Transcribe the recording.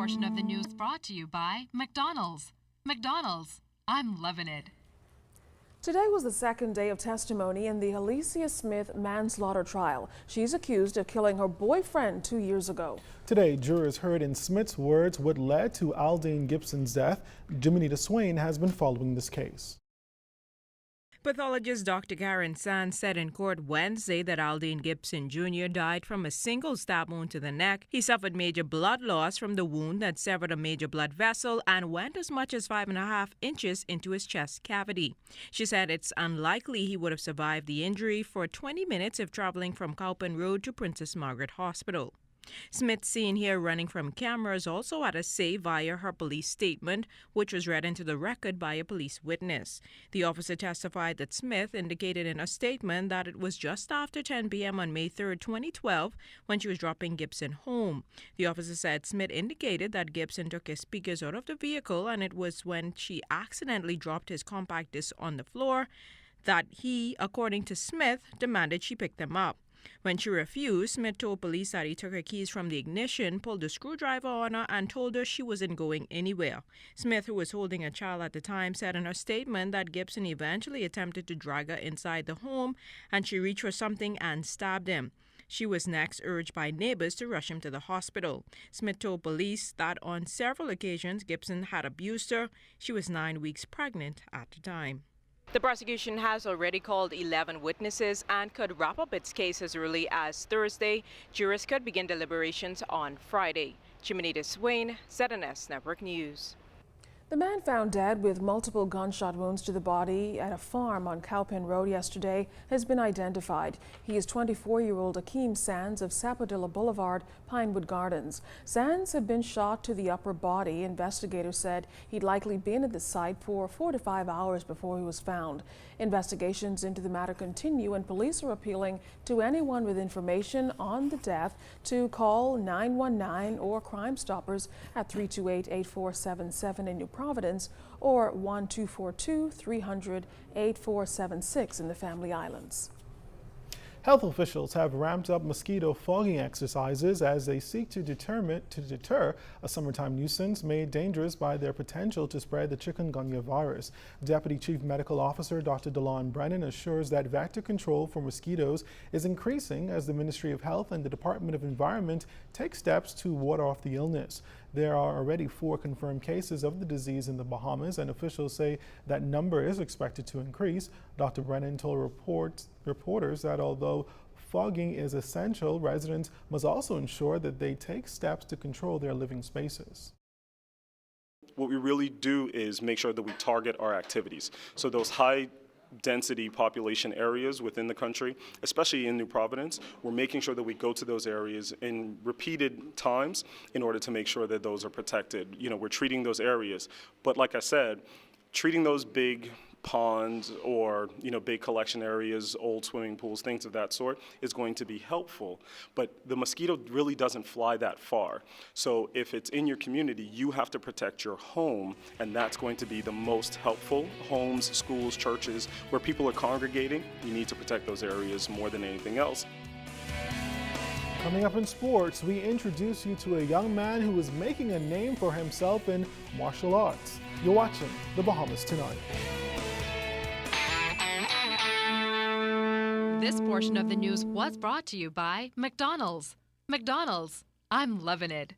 portion of the news brought to you by McDonald's. McDonald's, I'm loving it. Today was the second day of testimony in the Alicia Smith manslaughter trial. She's accused of killing her boyfriend 2 years ago. Today, jurors heard in Smith's words what led to Aldine Gibson's death. Jiminita Swain has been following this case. Pathologist Dr. Karen Sands said in court Wednesday that Aldine Gibson Jr. died from a single stab wound to the neck. He suffered major blood loss from the wound that severed a major blood vessel and went as much as 5.5 inches into his chest cavity. She said it's unlikely he would have survived the injury for 20 minutes if traveling from Cowpen Road to Princess Margaret Hospital. Smith, seen here running from cameras, also had a say via her police statement, which was read into the record by a police witness. The officer testified that Smith indicated in a statement that it was just after 10 p.m. on May 3, 2012, when she was dropping Gibson home. The officer said Smith indicated that Gibson took his speakers out of the vehicle, and it was when she accidentally dropped his compact disc on the floor that he, according to Smith, demanded she pick them up. When she refused, Smith told police that he took her keys from the ignition, pulled the screwdriver on her, and told her she wasn't going anywhere. Smith, who was holding a child at the time, said in her statement that Gibson eventually attempted to drag her inside the home, and she reached for something and stabbed him. She was next urged by neighbors to rush him to the hospital. Smith told police that on several occasions Gibson had abused her. She was 9 weeks pregnant at the time. The prosecution has already called 11 witnesses and could wrap up its case as early as Thursday. Jurors could begin deliberations on Friday. Jiminita Swain, ZNS Network News. The man found dead with multiple gunshot wounds to the body at a farm on Cowpen Road yesterday has been identified. He is 24-year-old Akeem Sands of Sapodilla Boulevard, Pinewood Gardens. Sands had been shot to the upper body. Investigators said he'd likely been at the site for 4 to 5 hours before he was found. Investigations into the matter continue, and police are appealing to anyone with information on the death to call 919 or Crime Stoppers at 328-8477 in New Providence or 1-242-300-8476 in the Family Islands. Health officials have ramped up mosquito fogging exercises as they seek to deter a summertime nuisance made dangerous by their potential to spread the chikungunya virus. Deputy Chief Medical Officer Dr. DeLon Brennan assures that vector control for mosquitoes is increasing as the Ministry of Health and the Department of Environment take steps to ward off the illness. There are already 4 confirmed cases of the disease in the Bahamas, and officials say that number is expected to increase. Dr. Brennan told reporters that although fogging is essential, residents must also ensure that they take steps to control their living spaces. What we really do is make sure that we target our activities. So those high density population areas within the country, especially in New Providence, we're making sure that we go to those areas in repeated times in order to make sure that those are protected. You know, we're treating those areas, but like I said, treating those big ponds or, you know, big collection areas, old swimming pools, things of that sort is going to be helpful. But the mosquito really doesn't fly that far. So if it's in your community, you have to protect your home, and that's going to be the most helpful. Homes, schools, churches, where people are congregating, you need to protect those areas more than anything else. Coming up in sports, we introduce you to a young man who is making a name for himself in martial arts. You're watching The Bahamas Tonight. This portion of the news was brought to you by McDonald's. McDonald's, I'm loving it.